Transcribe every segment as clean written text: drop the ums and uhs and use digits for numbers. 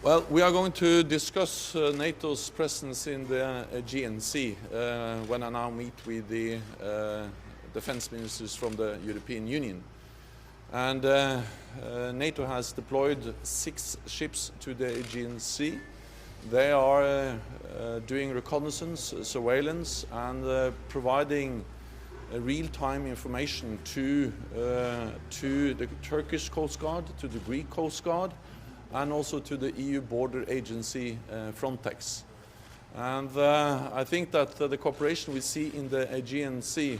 Well, we are going to discuss NATO's presence in the Aegean Sea when I now meet with the defense ministers from the European Union. And NATO has deployed 6 ships to the Aegean Sea. They are doing reconnaissance, surveillance, and providing real-time information to the Turkish Coast Guard, to the Greek Coast Guard, and also to the EU border agency Frontex. And I think that the cooperation we see in the Aegean Sea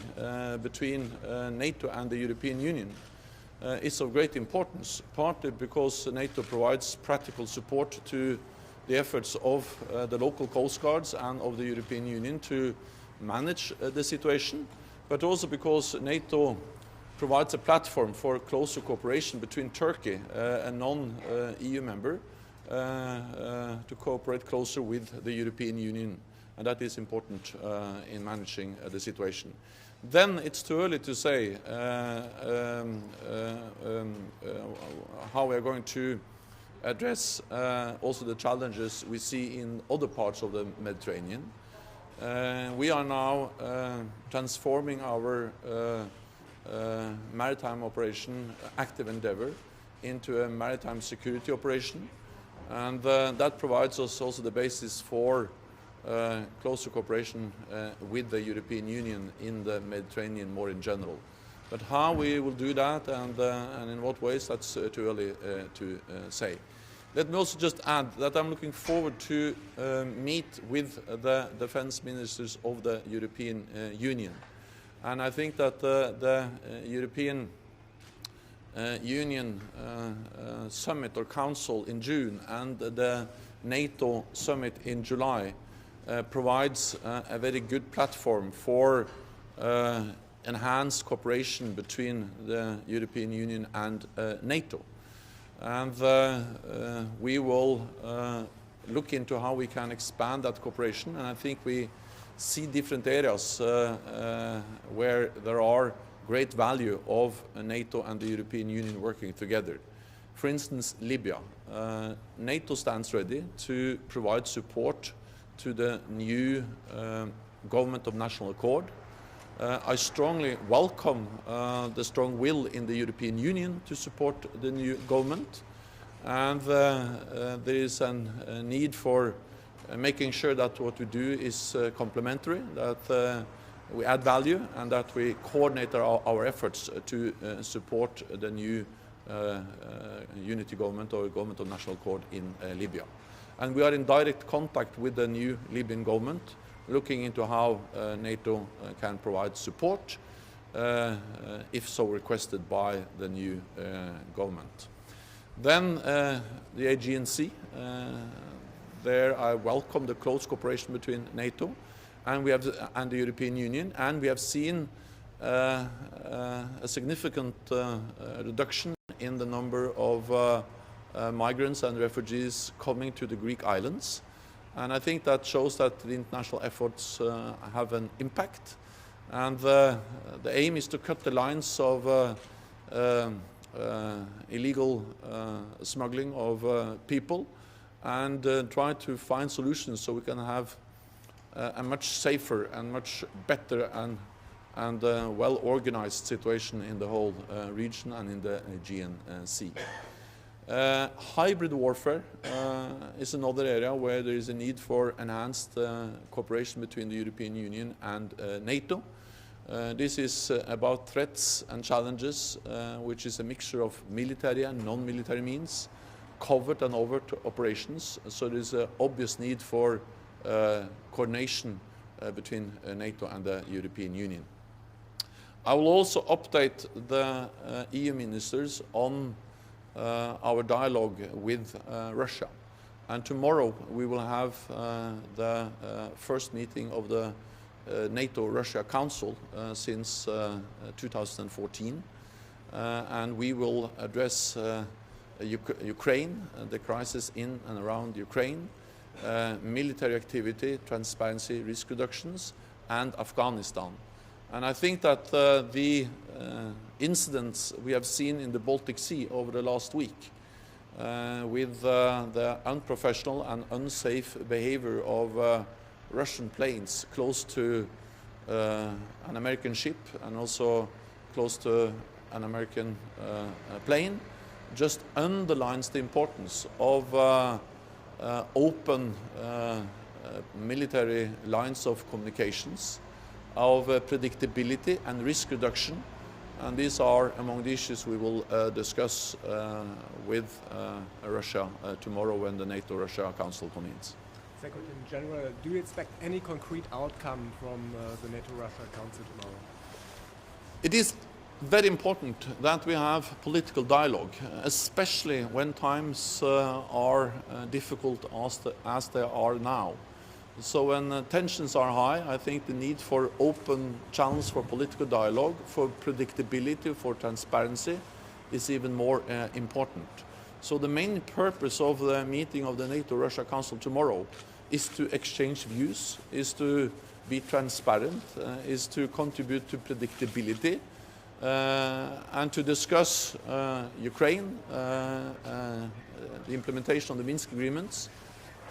between NATO and the European Union is of great importance, partly because NATO provides practical support to the efforts of the local coast guards and of the European Union to manage the situation, but also because NATO provides a platform for closer cooperation between Turkey, a non-EU member, to cooperate closer with the European Union, and that is important in managing the situation. Then it's too early to say how we are going to address also the challenges we see in other parts of the Mediterranean. We are now transforming our maritime operation, active endeavor, into a maritime security operation, and that provides us also the basis for closer cooperation with the European Union in the Mediterranean more in general. But how we will do that and in what ways, that's too early to say. Let me also just add that I'm looking forward to meet with the defense ministers of the European Union. And I think that the European Union summit or council in June and the NATO summit in July provides a very good platform for enhanced cooperation between the European Union and NATO. And we will look into how we can expand that cooperation, and I think we see different areas where there are great value of NATO and the European Union working together. For instance, Libya. NATO stands ready to provide support to the new government of national accord. I strongly welcome the strong will in the European Union to support the new government, and there is a need for making sure that what we do is complementary, that we add value, and that we coordinate our efforts to support the new unity government or government of national accord in Libya. And we are in direct contact with the new Libyan government, looking into how NATO can provide support if so requested by the new government. Then the Aegean Sea. There I welcome the close cooperation between NATO and the European Union, and we have seen a significant reduction in the number of migrants and refugees coming to the Greek islands. And I think that shows that the international efforts have an impact. And the aim is to cut the lines of illegal smuggling of people and try to find solutions so we can have a much safer and much better and well-organized situation in the whole region and in the Aegean Sea. Hybrid warfare is another area where there is a need for enhanced cooperation between the European Union and NATO. This is about threats and challenges, which is a mixture of military and non-military means, covert and overt operations. So there is an obvious need for coordination between NATO and the European Union. I will also update the EU ministers on our dialogue with Russia. And tomorrow we will have the first meeting of the NATO-Russia Council since 2014. And we will address Ukraine, the crisis in and around Ukraine, military activity, transparency, risk reductions, and Afghanistan. And I think that the incidents we have seen in the Baltic Sea over the last week with the unprofessional and unsafe behavior of Russian planes close to an American ship and also close to an American plane just underlines the importance of open military lines of communications, of predictability and risk reduction. And these are among the issues we will discuss with Russia tomorrow when the NATO-Russia Council convenes. Secretary General, do you expect any concrete outcome from the NATO-Russia Council tomorrow? It is very important that we have political dialogue, especially when times are difficult as they are now. So when tensions are high, I think the need for open channels for political dialogue, for predictability, for transparency is even more important. So the main purpose of the meeting of the NATO-Russia Council tomorrow is to exchange views, is to be transparent, is to contribute to predictability, and to discuss Ukraine, the implementation of the Minsk agreements,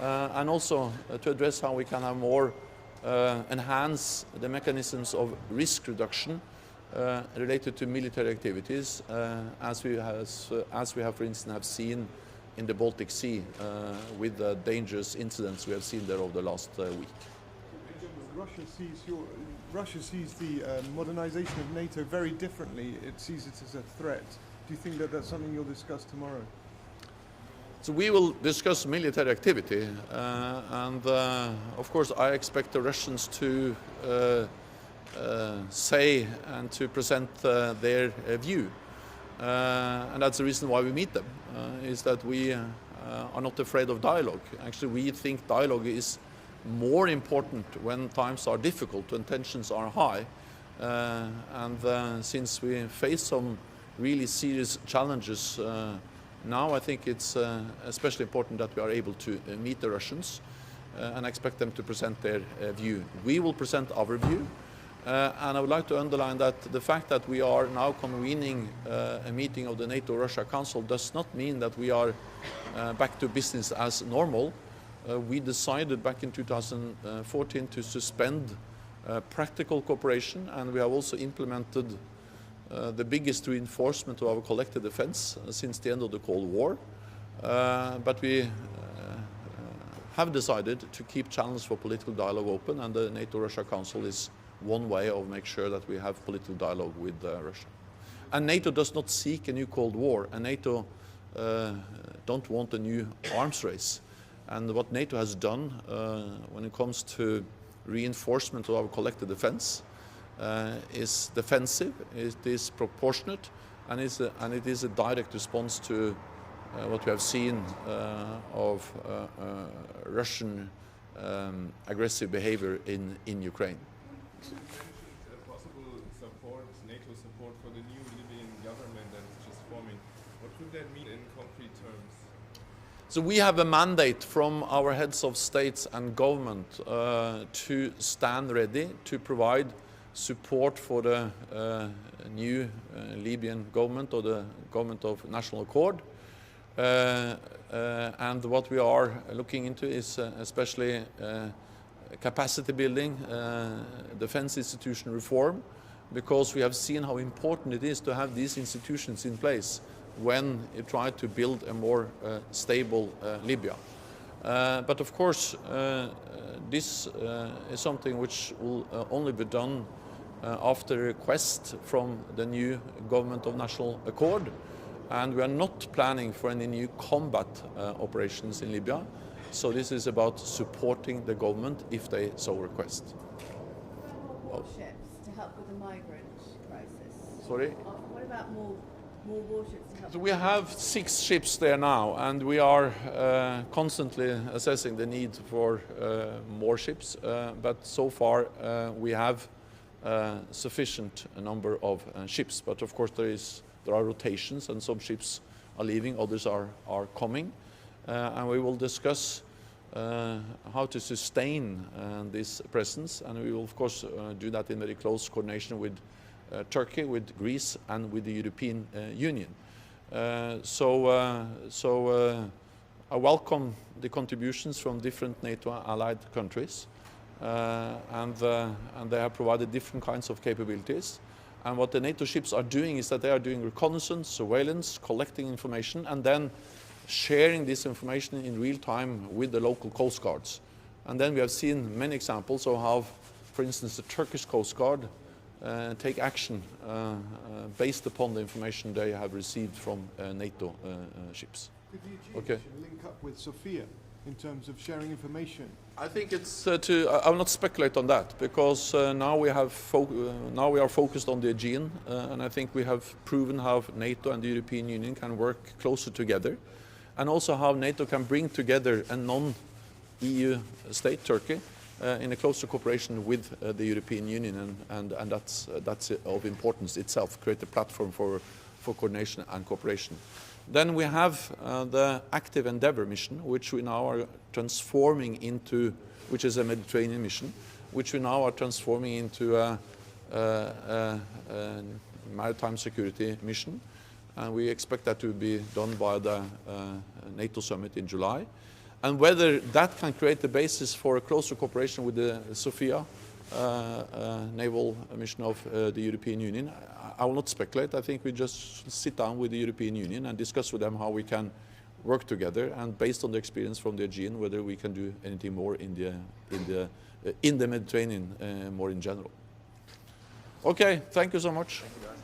and also to address how we can have more enhance the mechanisms of risk reduction related to military activities, as we have, for instance, have seen in the Baltic Sea with the dangerous incidents we have seen there over the last week. Russia sees the modernization of NATO very differently. It sees it as a threat. Do you think that that's something you'll discuss tomorrow? So we will discuss military activity, and of course I expect the Russians to say and to present their view. And that's the reason why we meet them, is that we are not afraid of dialogue. Actually, we think dialogue is more important when times are difficult, when tensions are high. And since we face some really serious challenges now, I think it's especially important that we are able to meet the Russians and expect them to present their view. We will present our view. And I would like to underline that the fact that we are now convening a meeting of the NATO-Russia Council does not mean that we are back to business as normal. We decided back in 2014 to suspend practical cooperation, and we have also implemented the biggest reinforcement of our collective defense since the end of the Cold War. But we have decided to keep channels for political dialogue open, and the NATO-Russia Council is one way of making sure that we have political dialogue with Russia. And NATO does not seek a new Cold War, and NATO don't want a new arms race. And what NATO has done when it comes to reinforcement of our collective defense is defensive, it is proportionate, and it is a direct response to what we have seen of Russian aggressive behavior in Ukraine. You mentioned possible support, NATO support for the new Libyan government that is just forming. What would that mean in concrete terms? So we have a mandate from our heads of states and government to stand ready to provide support for the new Libyan government, or the government of national accord. And what we are looking into is especially capacity building, defense institution reform, because we have seen how important it is to have these institutions in place when you try to build a more stable Libya. But of course, this is something which will only be done after request from the new government of national accord, and we are not planning for any new combat operations in Libya. So this is about supporting the government if they so request. Warships to help with the migrant crisis? Sorry? What about more warships to help? So we have 6 ships there now, and we are constantly assessing the need for more ships. But so far we have sufficient number of ships. But of course there are rotations, and some ships are leaving, others are coming. And we will discuss how to sustain this presence, and we will of course do that in very close coordination with Turkey, with Greece, and with the European Union. I welcome the contributions from different NATO allied countries, and they have provided different kinds of capabilities. And what the NATO ships are doing is that they are doing reconnaissance, surveillance, collecting information, and then sharing this information in real time with the local coast guards. And then we have seen many examples of how, for instance, the Turkish Coast Guard take action based upon the information they have received from NATO ships. Could the Aegean mission link up with Sophia in terms of sharing information? I think it's I will not speculate on that, because now we are focused on the Aegean, and I think we have proven how NATO and the European Union can work closer together, and also how NATO can bring together a non-EU state, Turkey, in a closer cooperation with the European Union, and that's of importance itself, create a platform for coordination and cooperation. Then we have the Active Endeavour mission, which we now are transforming into, which is a Mediterranean mission, which we now are transforming into a maritime security mission. And we expect that to be done by the NATO summit in July. And whether that can create the basis for a closer cooperation with the Sophia naval mission of the European Union, I will not speculate. I think we just sit down with the European Union and discuss with them how we can work together, and based on the experience from the Aegean, whether we can do anything more in the Mediterranean more in general. Okay, thank you so much. Thank you, guys.